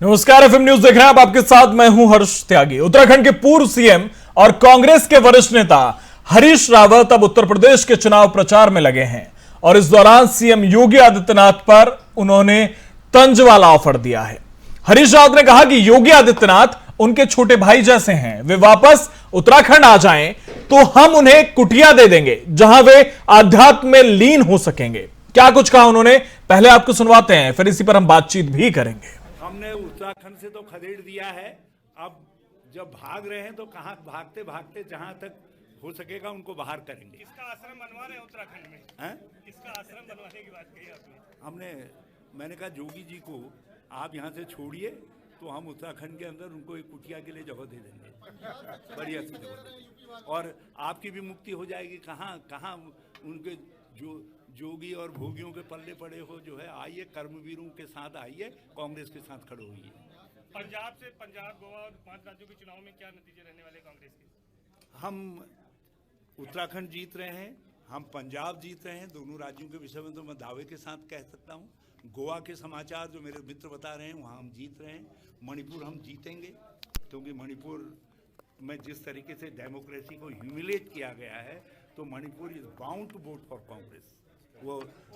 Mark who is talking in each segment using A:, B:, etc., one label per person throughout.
A: नमस्कार, FM news देख रहे हैं आप। आपके साथ मैं हूं हर्ष त्यागी। उत्तराखंड के पूर्व सीएम और कांग्रेस के वरिष्ठ नेता हरीश रावत अब उत्तर प्रदेश के चुनाव प्रचार में लगे हैं और इस दौरान सीएम योगी आदित्यनाथ पर उन्होंने तंज वाला ऑफर दिया है। हरीश रावत ने कहा कि योगी आदित्यनाथ उनके छोटे भाई जैसे हैं, वे वापस उत्तराखंड आ जाएं तो हम उन्हें कुटिया दे देंगे जहां वे आध्यात्म में लीन हो सकेंगे। क्या कुछ कहा उन्होंने, पहले आपको सुनवाते हैं, फिर इसी पर हम बातचीत भी करेंगे।
B: हमने उत्तराखंड से तो खदेड़ दिया है, अब जब भाग रहे हैं तो कहां भागते भागते जहां तक हो सकेगा उनको बाहर करेंगे।
C: इसका आश्रम बनवा रहे हैं उत्तराखंड में
B: हैं?
C: इसका आश्रम बनवाने की बात कही आपने।
B: मैंने कहा जोगी जी को आप यहाँ से छोड़िए तो हम उत्तराखंड के अंदर उनको एक कुटिया के लिए जगह दे देंगे, बढ़िया सी जगह दे देंगे और आपकी भी मुक्ति हो जाएगी। कहाँ उनके जो जोगी और भोगियों के पल्ले पड़े हो जो है, आइए कर्मवीरों के साथ आइए, कांग्रेस के साथ खड़े होइए।
C: पंजाब गोवा और 5 राज्यों के चुनाव में क्या नतीजे रहने वाले कांग्रेस के?
B: हम उत्तराखंड जीत रहे हैं, हम पंजाब जीत रहे हैं। दोनों राज्यों के विषय में तो मैं दावे के साथ कह सकता हूँ। गोवा के समाचार जो मेरे मित्र बता रहे हैं वहाँ हम जीत रहे हैं। मणिपुर हम जीतेंगे क्योंकि मणिपुर में जिस तरीके से डेमोक्रेसी को ह्यूमिलेट किया गया है तो Manipur is bound to vote for Congress. वो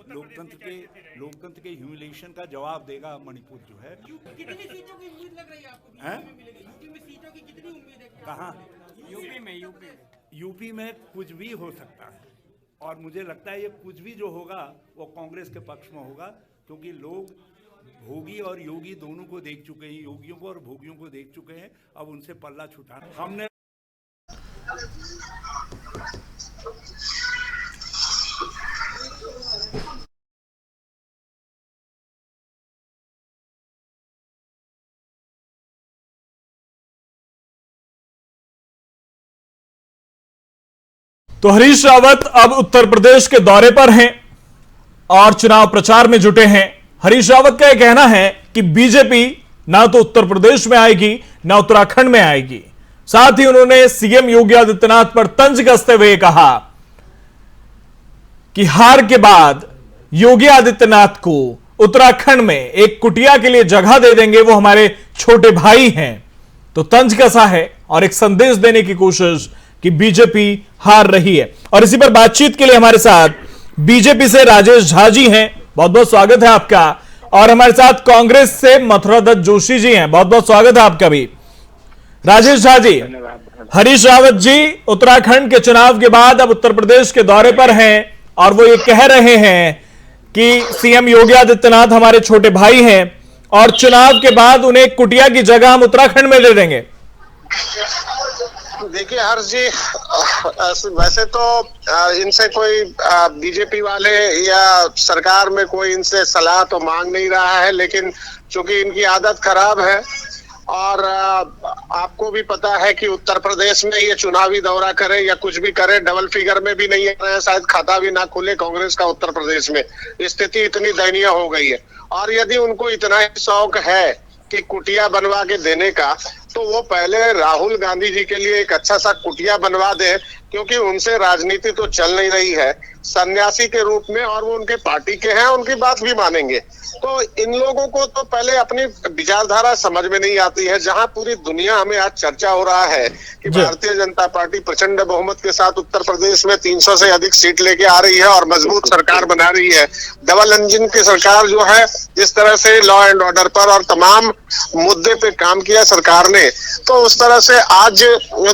B: लोकतंत्र के ह्यूमिलेशन का जवाब देगा मणिपुर जो है।
C: कितनी सीटों की उम्मीद लग रही है आपको? यूपी में सीटों की कितनी उम्मीद है?
B: कहाँ?
C: यूपी
B: में कुछ भी हो सकता है और मुझे लगता है ये कुछ भी जो होगा वो कांग्रेस के पक्ष में होगा क्योंकि लोग भोगी और योगी दोनों को देख चुके हैं, योगियों को और भोगियों को देख चुके हैं। अब उनसे पल्ला छुटाना हमने।
A: तो हरीश रावत अब उत्तर प्रदेश के दौरे पर हैं और चुनाव प्रचार में जुटे हैं। हरीश रावत का यह कहना है कि बीजेपी ना तो उत्तर प्रदेश में आएगी ना उत्तराखंड में आएगी। साथ ही उन्होंने सीएम योगी आदित्यनाथ पर तंज कसते हुए कहा कि हार के बाद योगी आदित्यनाथ को उत्तराखंड में एक कुटिया के लिए जगह दे देंगे, वो हमारे छोटे भाई हैं। तो तंज कसा है और एक संदेश देने की कोशिश कि बीजेपी हार रही है। और इसी पर बातचीत के लिए हमारे साथ बीजेपी से राजेश झा जी हैं, बहुत बहुत स्वागत है आपका। और हमारे साथ कांग्रेस से मथुरा दत्त जोशी जी हैं, बहुत बहुत स्वागत है आपका भी। राजेश झा जी, हरीश रावत जी उत्तराखंड के चुनाव के बाद अब उत्तर प्रदेश के दौरे पर हैं और वो ये कह रहे हैं कि सीएम योगी आदित्यनाथ हमारे छोटे भाई हैं और चुनाव के बाद उन्हें कुटिया की जगह हम उत्तराखंड में दे देंगे।
D: देखिए हर्ष जी, वैसे तो इनसे कोई बीजेपी वाले या सरकार में कोई इनसे सलाह तो मांग नहीं रहा है, लेकिन चूंकि इनकी आदत खराब है और आपको भी पता है कि उत्तर प्रदेश में ये चुनावी दौरा करे या कुछ भी करे, डबल फिगर में भी नहीं आ रहे हैं, शायद खाता भी ना खुले कांग्रेस का उत्तर प्रदेश में। स्थिति इतनी दयनीय हो गई है और यदि उनको इतना ही शौक है कि कुटिया बनवा के देने का तो वो पहले राहुल गांधी जी के लिए एक अच्छा सा कुटिया बनवा दे, क्योंकि उनसे राजनीति तो चल नहीं रही है सन्यासी के रूप में और वो उनके पार्टी के हैं, उनकी बात भी मानेंगे। तो इन लोगों को तो पहले अपनी विचारधारा समझ में नहीं आती है। जहां पूरी दुनिया हमें आज चर्चा हो रहा है कि भारतीय जनता पार्टी प्रचंड बहुमत के साथ उत्तर प्रदेश में 300 से अधिक सीट लेके आ रही है और मजबूत सरकार बना रही है। डबल इंजन की सरकार जो है, जिस तरह से लॉ एंड ऑर्डर पर और तमाम मुद्दे पे काम किया सरकार ने, तो उस तरह से आज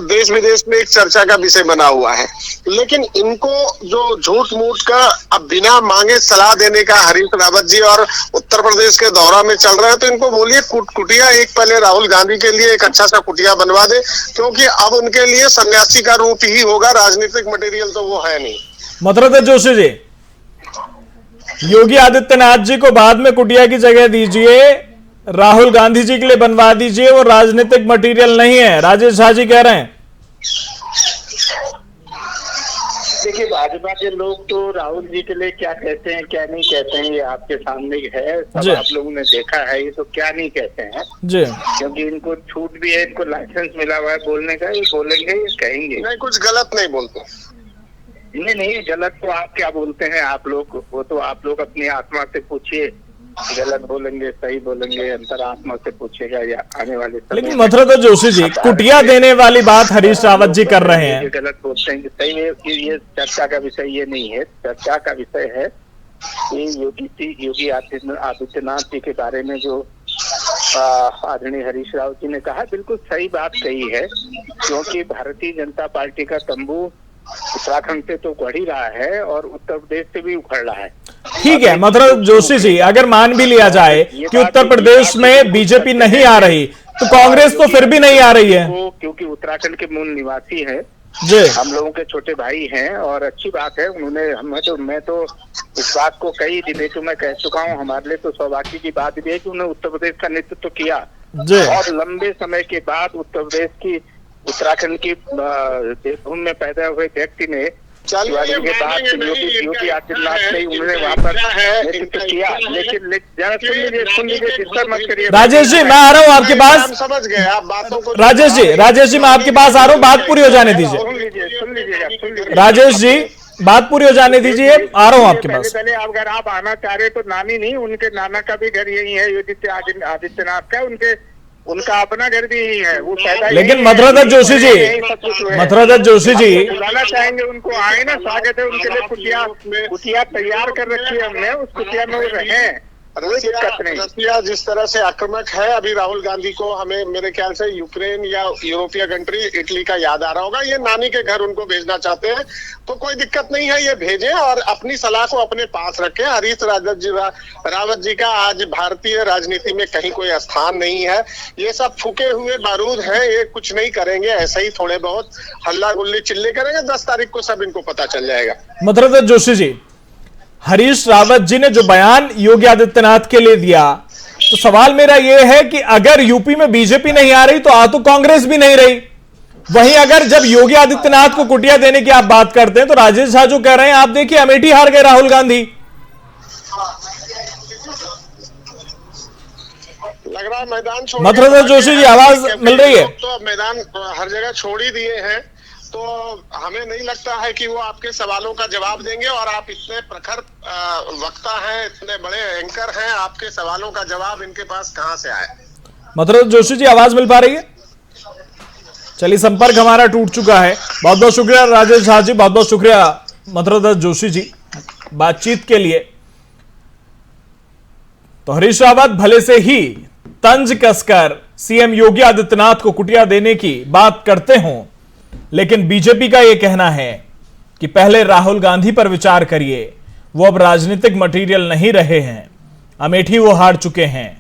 D: देश विदेश में एक चर्चा का विषय बना हुआ है। लेकिन इनको जो झूठ मूठ का अब बिना मांगे सलाह देने का हरीश रावत जी और उत्तर प्रदेश के दौरा में चल रहा है, तो इनको बोलिए कुटिया एक पहले राहुल गांधी के लिए एक अच्छा सा कुटिया बनवा दे, क्योंकि अब उनके लिए सन्यासी का रूप ही होगा, राजनीतिक मटेरियल तो वो है नहीं।
A: मथुरा दत्त जोशी जी, योगी आदित्यनाथ जी को बाद में कुटिया की जगह दीजिए, राहुल गांधी जी के लिए बनवा दीजिए, वो राजनीतिक मटेरियल नहीं है, राजेश झा जी कह रहे हैं।
E: देखिए, भाजपा के लोग तो राहुल जी के लिए क्या कहते हैं क्या नहीं कहते हैं ये आपके सामने है, सब आप लोगों ने देखा है। ये तो क्या नहीं कहते हैं जी, क्योंकि इनको छूट भी है, इनको लाइसेंस मिला हुआ है बोलने का, ये बोलेंगे, ये कहेंगे।
D: नहीं, कुछ गलत नहीं बोलते।
E: नहीं, गलत तो आप क्या बोलते हैं आप लोग, वो तो आप लोग अपनी आत्मा से पूछिए गलत बोलेंगे सही बोलेंगे अंतरात्मा से पूछेगा या आने वाले समय
A: लेकिन मथुरा जोशी जी कुटिया देने वाली बात हरीश रावत जी कर रहे हैं।
E: गलत बोलते हैं सही है कि ये चर्चा का विषय ये नहीं है। चर्चा का विषय है कि योगी आदित्यनाथ जी के बारे में जो आदरणीय हरीश रावत जी ने कहा बिल्कुल सही बात कही है, क्योंकि भारतीय जनता पार्टी का तंबू उत्तराखंड से तो उखड़ ही रहा है और उत्तर प्रदेश से भी उखड़ रहा है।
A: ठीक है मथुरा जोशी जी, अगर मान भी लिया जाए कि उत्तर प्रदेश में बीजेपी नहीं आ रही तो कांग्रेस तो फिर भी नहीं आ रही है,
E: क्योंकि उत्तराखंड के मूल निवासी हैं
A: जी,
E: हम लोगों के छोटे भाई हैं और अच्छी बात है उन्होंने मैं तो इस बात को कई डिबेटों में कह चुका हूं, हमारे लिए तो सौभाग्य की बात भी है कि उन्होंने उत्तर प्रदेश का नेतृत्व किया और लंबे समय के बाद उत्तर प्रदेश की उत्तराखंड की देवभूमि में पैदा हुए व्यक्ति ने शिवाजी के बाद योगी आदित्यनाथ ने उन्होंने वहाँ पर नेतृत्व किया। लेकिन सुन लीजिए डिस्टर्ब मत करिए।
A: राजेश जी मैं आ रहा हूँ आपके पास,
D: समझ गए आप बातों को।
A: राजेश जी मैं आपके पास आ रहा हूँ, बात पूरी हो जाने दीजिए।
E: सुन लीजिएगा
A: राजेश जी बात पूरी हो जाने दीजिए, आ रहा हूँ आपके पास।
E: पहले अगर आप आना चाह रहे तो नानी नहीं, उनके नाना का भी घर यही है योगी आदित्यनाथ का, उनका अपना घर भी यही है, वो पैदा।
A: लेकिन मथुरा जोशी जी
E: बुलाना चाहेंगे उनको, आए ना, स्वागत है उनके लिए। कुटिया तैयार कर रखी है हमने, उस कुटिया में वो रहे।
D: रसिया जिस तरह से आक्रामक है, अभी राहुल गांधी को हमें मेरे ख्याल से यूक्रेन या यूरोपीय कंट्री इटली का याद आ रहा होगा। ये नानी के घर उनको भेजना चाहते हैं तो कोई दिक्कत नहीं है, ये भेजें और अपनी सलाह को अपने पास रखें। हरीश रावत जी का आज भारतीय राजनीति में कहीं कोई स्थान नहीं है। ये सब फूके हुए बारूद हैं, ये कुछ नहीं करेंगे, ऐसे ही थोड़े बहुत हल्ला गुल्ली चिल्ले करेंगे। 10 तारीख को सब इनको पता चल जाएगा।
A: मथुरा जोशी जी, हरीश रावत जी ने जो बयान योगी आदित्यनाथ के लिए दिया, तो सवाल मेरा यह है कि अगर यूपी में बीजेपी नहीं आ रही तो आ तो कांग्रेस भी नहीं रही। वहीं अगर जब योगी आदित्यनाथ को कुटिया देने की आप बात करते हैं तो राजेश झा जो कह रहे हैं, आप देखिए अमेठी हार गए राहुल गांधी।
D: लग रहा है मैदान छोड़,
A: मथुरा जोशी जी आवाज मिल रही है?
D: तो मैदान हर जगह छोड़ ही दिए हैं, तो हमें नहीं लगता है कि वो आपके सवालों का जवाब देंगे। और आप इतने प्रखर वक्ता हैं, इतने बड़े एंकर हैं, आपके सवालों का जवाब इनके पास कहां से आए?
A: मथुरा जोशी जी आवाज मिल पा रही है? चलिए संपर्क हमारा टूट चुका है। बहुत बहुत शुक्रिया राजेश झा जी, बहुत बहुत शुक्रिया मथुरा जोशी जी बातचीत के लिए। तो हरीश रावत भले से ही तंज कसकर सीएम योगी आदित्यनाथ को कुटिया देने की बात करते हों, लेकिन बीजेपी का यह कहना है कि पहले राहुल गांधी पर विचार करिए, वो अब राजनीतिक मटेरियल नहीं रहे हैं, अमेठी वो हार चुके हैं।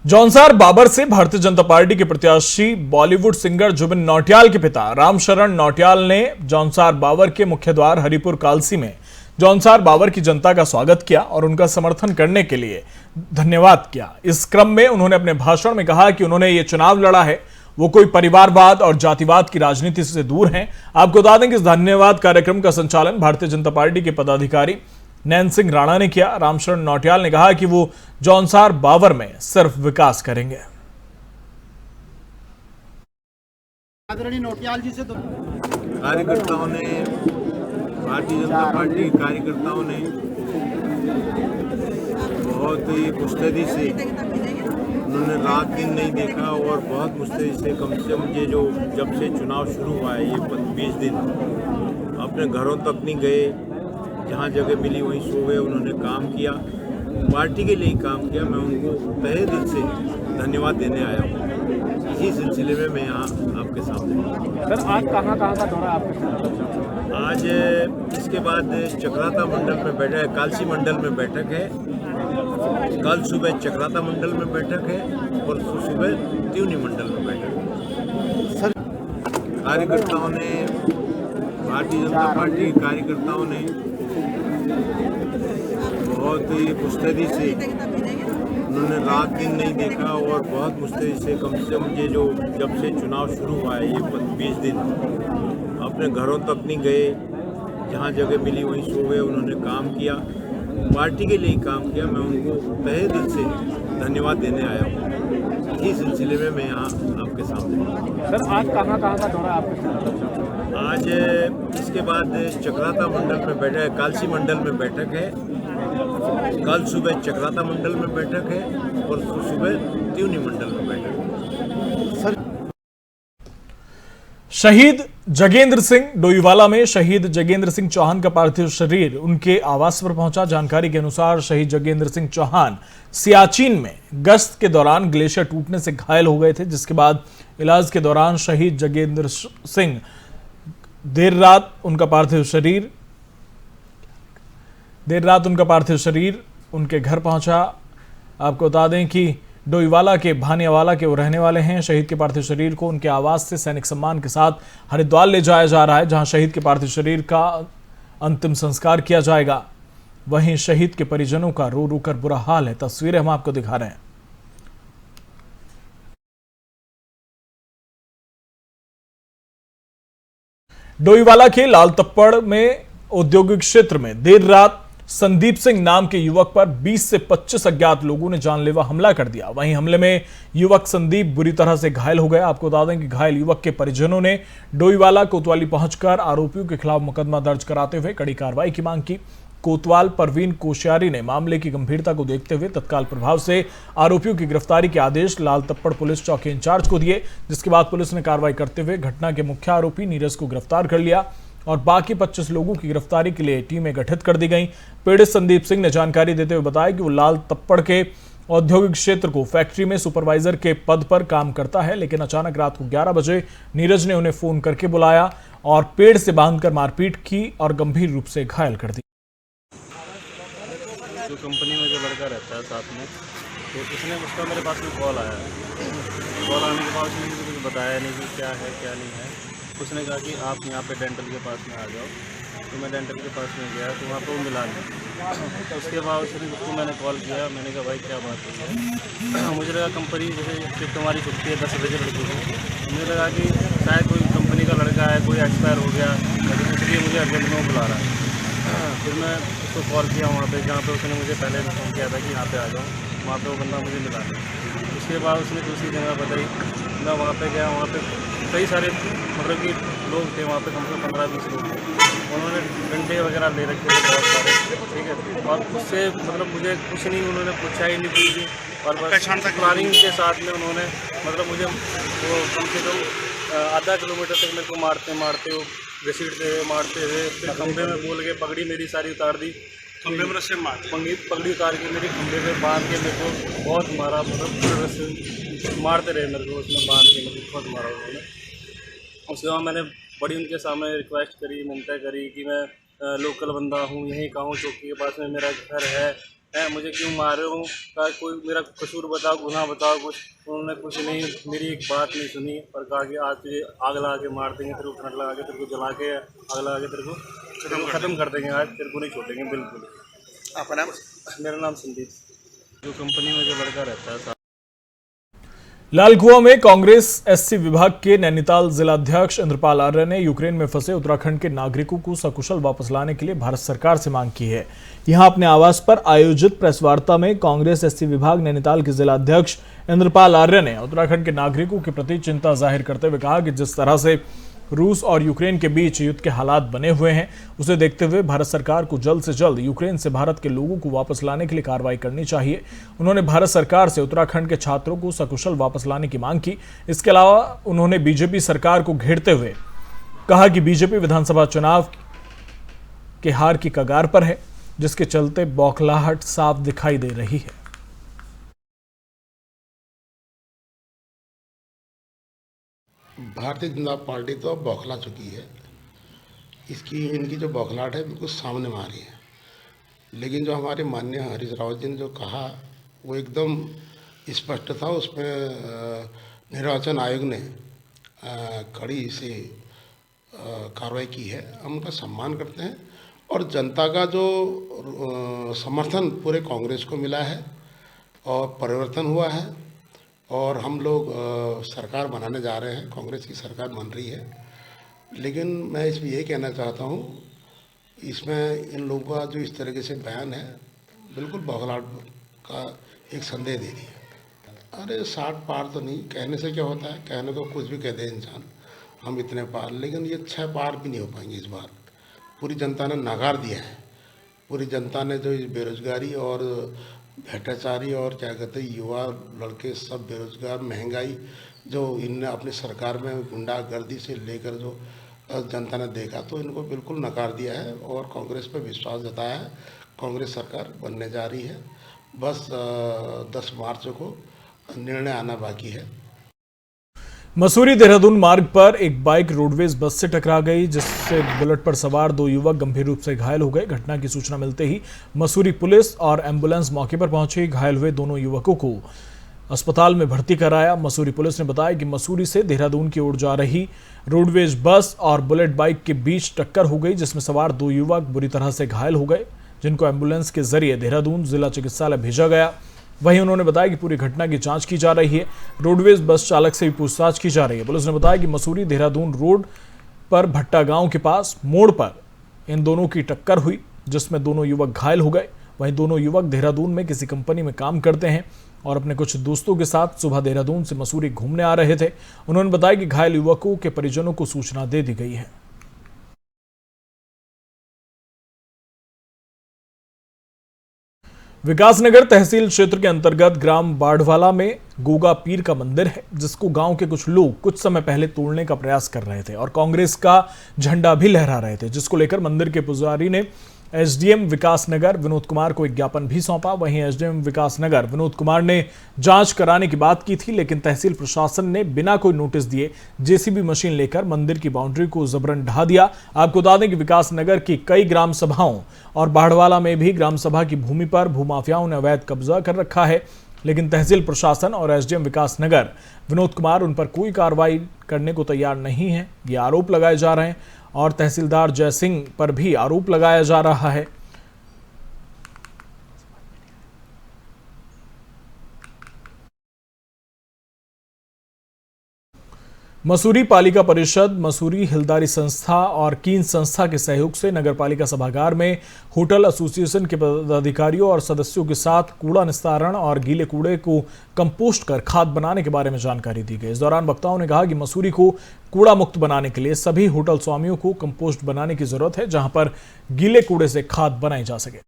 A: जौनसार बाबर से भारतीय जनता पार्टी के प्रत्याशी बॉलीवुड सिंगर जुबिन नौटियाल के पिता रामशरण नौटियाल ने जौनसार बाबर के मुख्य द्वार हरिपुर कालसी में जौनसार बाबर की जनता का स्वागत किया और उनका समर्थन करने के लिए धन्यवाद किया। इस क्रम में उन्होंने अपने भाषण में कहा कि उन्होंने ये चुनाव लड़ा है, वो कोई परिवारवाद और जातिवाद की राजनीति से दूर हैं। आपको बता दें कि इस धन्यवाद कार्यक्रम का संचालन भारतीय जनता पार्टी के पदाधिकारी नैन सिंह राणा ने किया। रामशरण नौटियाल ने कहा कि वो जौनसार बाबर में सिर्फ विकास करेंगे।
F: आदरणीय नौटियाल जी से तो
G: कार्यकर्ताओं ने, भारतीय जनता पार्टी के कार्यकर्ताओं ने बहुत ही मुस्तैदी से, उन्होंने रात दिन नहीं देखा और बहुत मुस्तैदी से, कम से कम ये जो जब से चुनाव शुरू हुआ है ये 20 दिन अपने घरों तक नहीं गए, जहाँ जगह मिली वहीं सो गए। उन्होंने काम किया, पार्टी के लिए काम किया। मैं उनको तहे दिल से धन्यवाद देने आया हूँ। इसी सिलसिले में मैं यहाँ आपके सामने।
F: सर आज कहाँ का दौरा आपके?
G: आज इसके बाद चक्राता मंडल में बैठक है, कालसी मंडल में बैठक है। कल सुबह चक्राता मंडल में बैठक है और सुबह त्यूनी मंडल में बैठक है। सर कार्यकर्ताओं ने, भारतीय जनता पार्टी के कार्यकर्ताओं ने बहुत ही मुस्तैदी से, उन्होंने रात दिन नहीं देखा और बहुत मुस्तैदी से, कम से कम ये जो जब से चुनाव शुरू हुआ है ये 20 दिन अपने घरों तक नहीं गए, जहाँ जगह मिली वहीं सो गए। उन्होंने काम किया, पार्टी के लिए ही काम किया। मैं उनको तहे दिल से धन्यवाद देने आया हूँ। इसी सिलसिले में मैं यहाँ आपके सामने हूँ।
F: सर आज कहाँ का दौरा आपके?
G: आज इसके बाद चक्राता मंडल में बैठक, कालसी मंडल में बैठक है। कल सुबह चक्राता मंडल में बैठक है और सुबह त्यूनी मंडल में बैठक है।
A: शहीद जगेंद्र सिंह डोईवाला में शहीद जगेंद्र सिंह चौहान का पार्थिव शरीर उनके आवास पर पहुंचा। जानकारी के अनुसार शहीद जगेंद्र सिंह चौहान सियाचिन में गश्त के दौरान ग्लेशियर टूटने से घायल हो गए थे, जिसके बाद इलाज के दौरान शहीद जगेंद्र सिंह देर रात उनका पार्थिव शरीर उनके घर पहुंचा। आपको बता दें कि डोईवाला के भानियावाला के वो रहने वाले हैं। शहीद के पार्थिव शरीर को उनके आवास से सैनिक सम्मान के साथ हरिद्वार ले जाया जा रहा है, जहां शहीद के पार्थिव शरीर का अंतिम संस्कार किया जाएगा। वहीं शहीद के परिजनों का रो रो कर बुरा हाल है। तस्वीरें हम आपको दिखा रहे हैं। डोईवाला के लाल तप्पड़ में औद्योगिक क्षेत्र में देर रात संदीप सिंह नाम के युवक पर 20 से 25 अज्ञात लोगों ने जानलेवा हमला कर दिया। वहीं हमले में युवक संदीप बुरी तरह से घायल हो गया। आपको बता दें कि घायल युवक के परिजनों ने डोईवाला कोतवाली पहुंचकर आरोपियों के खिलाफ मुकदमा दर्ज कराते हुए कड़ी कार्रवाई की मांग की। कोतवाल परवीन कोश्यारी ने मामले की गंभीरता को देखते हुए तत्काल प्रभाव से आरोपियों की गिरफ्तारी के आदेश लाल तप्पड़ पुलिस चौकी इंचार्ज को दिए, जिसके बाद पुलिस ने कार्रवाई करते हुए घटना के मुख्य आरोपी नीरज को गिरफ्तार कर लिया और बाकी 25 लोगों की गिरफ्तारी के लिए टीमें गठित कर दी गई। पीड़ित संदीप सिंह ने जानकारी देते हुए बताया कि वो लाल तप्पड़ के औद्योगिक क्षेत्र को फैक्ट्री में सुपरवाइजर के पद पर काम करता है, लेकिन अचानक रात को 11 बजे नीरज ने उन्हें फोन करके बुलाया और पेड़ से बांधकर मारपीट की और गंभीर रूप से घायल कर दिया।
H: जो कंपनी में जो लड़का रहता है साथ में, तो उसका मेरे पास में कॉल आया। कॉल आने के बाद उसने मुझे कुछ बताया नहीं कि क्या है क्या नहीं है। उसने कहा कि आप यहाँ पे डेंटल के पास में आ जाओ। तो मैं डेंटल के पास में गया तो वहाँ पर वो मिला नहीं। उसके बाद उसको मैंने कॉल किया। मैंने कहा भाई क्या बात है। मुझे लगा कंपनी जैसे शिफ्ट हमारी छुट्टी है 10 बजे लड़के को, मुझे लगा कि शायद कोई कंपनी का लड़का है, कोई एक्सपायर हो गया, इसलिए मुझे अर्जेंट में बुला रहा है। फिर मैं उसको कॉल किया वहाँ पे, जहाँ पे उसने मुझे पहले फोन किया था कि यहाँ पे आ जाओ। वहाँ पे वो बंदा मुझे मिला नहीं। उसके बाद उसने दूसरी जगह बताई। मैं वहाँ पे गया। वहाँ पे कई सारे मतलब कि लोग थे वहाँ पे, कम से कम 15-20 लोग थे। उन्होंने डंडे वगैरह ले रखे थे बहुत सारे, ठीक है। और उससे मतलब मुझे कुछ नहीं, उन्होंने पूछा ही नहीं कुछ भी। और बस प्लानिंग के साथ में उन्होंने मतलब मुझे वो कम से कम आधा किलोमीटर तक मेरे को मारते वो घसीटते हुए मारते हुए, फिर खंभे में बोल के पगड़ी मेरी सारी उतार दी। खंभे में रस्से मार पगड़ी उतार के मेरी खंभे में बांध के मेरे को बहुत मारा। मतलब मारते रहे मेरे को, उसमें बांध के मेरे को बहुत मारा उन्होंने। उसके बाद मैंने बड़ी उनके सामने रिक्वेस्ट करी, मिन्नतें करी कि मैं लोकल बंदा हूँ, यहीं का हूँ, चौकी के पास में मेरा घर है, मुझे क्यों मार रहे हो, कोई मेरा कसूर बताओ, गुनाह बताओ कुछ। उन्होंने कुछ नहीं, मेरी एक बात नहीं सुनी और कहा कि आज तुझे आग लगा के मार देंगे, तेरे को करंट लगा के, तेरे को जला के आग लगा के तेरे को ख़त्म कर देंगे, आज तेरे को नहीं छोड़ेंगे बिल्कुल। आपका नाम? मेरा नाम संदीप। जो कंपनी में जो लड़का रहता है।
A: लालकुआं में कांग्रेस एससी विभाग के नैनीताल जिलाध्यक्ष इंद्रपाल आर्य ने यूक्रेन में फंसे उत्तराखंड के नागरिकों को सकुशल वापस लाने के लिए भारत सरकार से मांग की है। यहां अपने आवास पर आयोजित प्रेस वार्ता में कांग्रेस एससी विभाग नैनीताल के जिलाध्यक्ष इंद्रपाल आर्य ने उत्तराखंड के नागरिकों के प्रति चिंता जाहिर करते हुए कहा कि जिस तरह से रूस और यूक्रेन के बीच युद्ध के हालात बने हुए हैं, उसे देखते हुए भारत सरकार को जल्द से जल्द यूक्रेन से भारत के लोगों को वापस लाने के लिए कार्रवाई करनी चाहिए। उन्होंने भारत सरकार से उत्तराखंड के छात्रों को सकुशल वापस लाने की मांग की। इसके अलावा उन्होंने बीजेपी सरकार को घेरते हुए कहा कि बीजेपी विधानसभा चुनाव के हार की कगार पर है, जिसके चलते बौखलाहट साफ दिखाई दे रही है।
I: भारतीय जनता पार्टी तो अब बौखला चुकी है। इनकी जो बौखलाहट है बिल्कुल सामने में आ रही है। लेकिन जो हमारे माननीय हरीश रावत जी ने जो कहा वो एकदम स्पष्ट था। उसमें निर्वाचन आयोग ने कड़ी से कार्रवाई की है। हम उनका सम्मान करते हैं और जनता का जो समर्थन पूरे कांग्रेस को मिला है और परिवर्तन हुआ है और हम लोग सरकार बनाने जा रहे हैं। कांग्रेस की सरकार बन रही है। लेकिन मैं इसमें यही कहना चाहता हूँ इसमें इन लोगों का जो इस तरीके से बयान है बिल्कुल बौखलाहट का एक संदेश दे रही है। अरे 60 पार तो नहीं, कहने से क्या होता है, कहने को कुछ भी कह दे इंसान, हम इतने पार, लेकिन ये 6 पार भी नहीं हो पाएंगे इस बार। पूरी जनता ने नकार दिया है। पूरी जनता ने जो बेरोजगारी और भ्रष्टाचारी और क्या कहते हैं युवा लड़के सब बेरोजगार, महंगाई जो इनने अपनी सरकार में गुंडागर्दी से लेकर जो जनता ने देखा, तो इनको बिल्कुल नकार दिया है और कांग्रेस पर विश्वास जताया है। कांग्रेस सरकार बनने जा रही है। बस 10 मार्च को निर्णय आना बाकी है।
A: मसूरी देहरादून मार्ग पर एक बाइक रोडवेज बस से टकरा गई, जिससे बुलेट पर सवार 2 युवक गंभीर रूप से घायल हो गए। घटना की सूचना मिलते ही मसूरी पुलिस और एम्बुलेंस मौके पर पहुंची। घायल हुए दोनों युवकों को अस्पताल में भर्ती कराया। मसूरी पुलिस ने बताया कि मसूरी से देहरादून की ओर जा रही रोडवेज बस और बुलेट बाइक के बीच टक्कर हो गई, जिसमें सवार 2 युवक बुरी तरह से घायल हो गए, जिनको एम्बुलेंस के जरिए देहरादून जिला चिकित्सालय भेजा गया। वहीं उन्होंने बताया कि पूरी घटना की जांच की जा रही है। रोडवेज बस चालक से भी पूछताछ की जा रही है। पुलिस ने बताया कि मसूरी देहरादून रोड पर भट्टा गांव के पास मोड़ पर इन दोनों की टक्कर हुई, जिसमें दोनों युवक घायल हो गए। वहीं दोनों युवक देहरादून में किसी कंपनी में काम करते हैं और अपने कुछ दोस्तों के साथ सुबह देहरादून से मसूरी घूमने आ रहे थे। उन्होंने बताया कि घायल युवकों के परिजनों को सूचना दे दी गई है। विकासनगर तहसील क्षेत्र के अंतर्गत ग्राम बाढ़वाला में गोगा पीर का मंदिर है, जिसको गांव के कुछ लोग कुछ समय पहले तोड़ने का प्रयास कर रहे थे और कांग्रेस का झंडा भी लहरा रहे थे, जिसको लेकर मंदिर के पुजारी ने एसडीएम विकासनगर विनोद कुमार को एक ज्ञापन भी सौंपा। वहीं एसडीएम विकासनगर विनोद कुमार ने जांच कराने की बात की थी, लेकिन तहसील प्रशासन ने बिना कोई नोटिस दिए जेसीबी मशीन लेकर मंदिर की बाउंड्री को जबरन ढा दिया। आपको बता दें कि विकासनगर की कई ग्राम सभाओं और बाढ़वाला में भी ग्राम सभा की भूमि पर भूमाफियाओं ने अवैध कब्जा कर रखा है, लेकिन तहसील प्रशासन और एसडीएम विकासनगर विनोद कुमार उन पर कोई कार्रवाई करने को तैयार नहीं है। ये आरोप लगाए जा रहे हैं और तहसीलदार जय सिंह पर भी आरोप लगाया जा रहा है। मसूरी पालिका परिषद, मसूरी हिलदारी संस्था और कीन संस्था के सहयोग से नगर पालिका सभागार में होटल एसोसिएशन के पदाधिकारियों और सदस्यों के साथ कूड़ा निस्तारण और गीले कूड़े को कंपोस्ट कर खाद बनाने के बारे में जानकारी दी गई। इस दौरान वक्ताओं ने कहा कि मसूरी को कूड़ा मुक्त बनाने के लिए सभी होटल स्वामियों को कंपोस्ट बनाने की जरूरत है, जहां पर गीले कूड़े से खाद बनाई जा सके।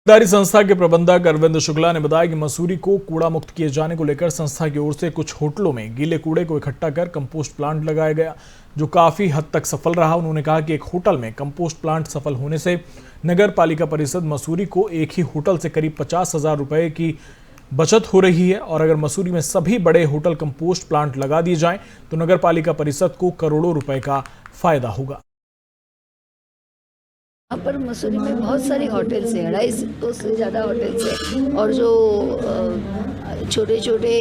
A: हिलदारी संस्था के प्रबंधक अरविंद शुक्ला ने बताया कि मसूरी को कूड़ा मुक्त किए जाने को लेकर संस्था की ओर से कुछ होटलों में गीले कूड़े को इकट्ठा कर कंपोस्ट प्लांट लगाया गया, जो काफी हद तक सफल रहा। उन्होंने कहा कि एक होटल में कंपोस्ट प्लांट सफल होने से नगर पालिका परिषद मसूरी को एक ही होटल से करीब 50,000 रुपए की बचत हो रही है और अगर मसूरी में सभी बड़े होटल कंपोस्ट प्लांट लगा दिए जाएं तो नगर पालिका परिषद को करोड़ों रुपए का फायदा होगा।
J: यहाँ पर मसूरी में बहुत सारी होटल्स हैं, 250 से ज़्यादा होटल्स हैं और जो छोटे छोटे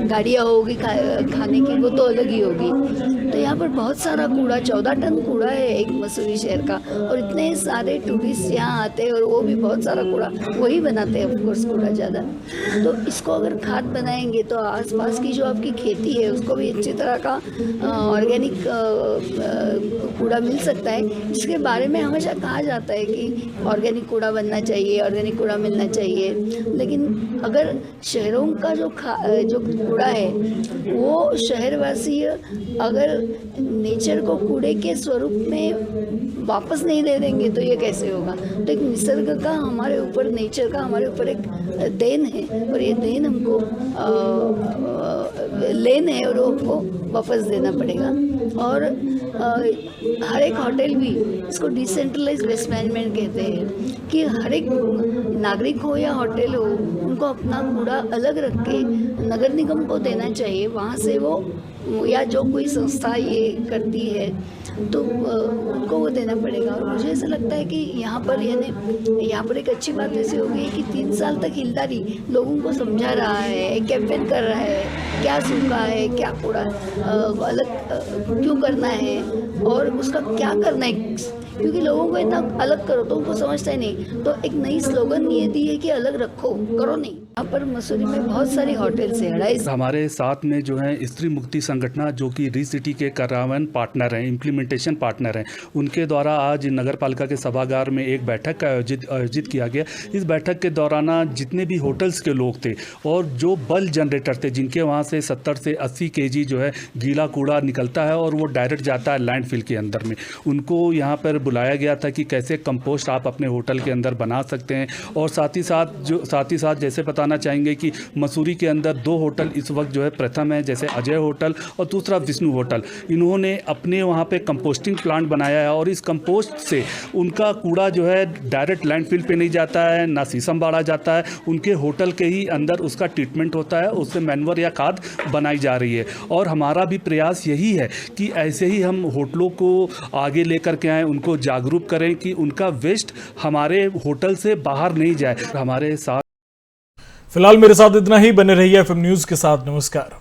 J: गाड़ियाँ होगी खाने की, वो तो अलग ही होगी। तो यहाँ पर बहुत सारा कूड़ा, 14 टन कूड़ा है एक मसूरी शहर का, और इतने सारे टूरिस्ट यहाँ आते हैं और वो भी बहुत सारा कूड़ा वही बनाते हैं, ऑफकोर्स कूड़ा ज़्यादा। तो इसको अगर खाद बनाएंगे तो आसपास की जो आपकी खेती है उसको भी अच्छी तरह का ऑर्गेनिक कूड़ा मिल सकता है, जिसके बारे में हमेशा कहा जाता है कि ऑर्गेनिक कूड़ा बनना चाहिए, ऑर्गेनिक कूड़ा मिलना चाहिए। लेकिन अगर शहरों का जो कूड़ा है वो शहरवासी अगर नेचर को कूड़े के स्वरूप में वापस नहीं दे देंगे तो ये कैसे होगा। तो एक निसर्ग का हमारे ऊपर, नेचर का हमारे ऊपर एक देन है और ये देन हमको लेन है और हमको वापस देना पड़ेगा। और हर एक होटल भी, इसको डिसेंट्रलाइज्ड वेस्ट मैनेजमेंट कहते हैं, कि हर एक नागरिक हो या होटल हो उनको अपना कूड़ा अलग रख के नगर निगम को देना चाहिए। वहाँ से वो या जो कोई संस्था ये करती है तो उनको वो देना पड़ेगा। और मुझे ऐसा लगता है कि यहाँ पर एक अच्छी बात ऐसी हो गई कि 3 साल तक हिलदारी लोगों को समझा रहा है, कैंपेन कर रहा है, क्या सूखा है, क्या कूड़ा अलग क्यों करना है और उसका क्या करना है, क्योंकि लोगों को इतना अलग करो तो उनको समझता ही नहीं। तो एक नई स्लोगन ये दी है कि अलग रखो, करो नहीं। यहाँ पर मसूरी में बहुत सारी होटल्स है।
K: हमारे साथ में जो है स्त्री मुक्ति संगठन जो कि री सिटी के कार्यान्वयन पार्टनर हैं, इम्प्लीमेंटेशन पार्टनर हैं, उनके द्वारा आज नगर पालिका के सभागार में एक बैठक का आयोजित किया गया। इस बैठक के दौरान जितने भी होटल्स के लोग थे और जो बल्क जनरेटर थे जिनके वहाँ से 70 से 80 केजी जो है गीला कूड़ा निकलता है और वो डायरेक्ट जाता है लैंडफिल के अंदर में, उनको यहाँ पर बुलाया गया था कि कैसे कंपोस्ट आप अपने होटल के अंदर बना सकते हैं। और साथ ही साथ जैसे बताना चाहेंगे कि मसूरी के अंदर 2 होटल इस वक्त जो है प्रथम है, जैसे अजय होटल और दूसरा विष्णु होटल। इन्होंने अपने वहाँ पे कंपोस्टिंग प्लांट बनाया है और इस कंपोस्ट से उनका कूड़ा जो है डायरेक्ट लैंडफिल पे नहीं जाता है, ना शीशम बाड़ा जाता है, उनके होटल के ही अंदर उसका ट्रीटमेंट होता है, उससे मैन्योर या खाद बनाई जा रही है। और हमारा भी प्रयास यही है कि ऐसे ही हम होटलों को आगे लेकर के आएँ, उनको जागरूक करें कि उनका वेस्ट हमारे होटल से बाहर नहीं जाए। हमारे साथ
A: फिलहाल मेरे साथ इतना ही। बने रहिए FM न्यूज़ के साथ। नमस्कार।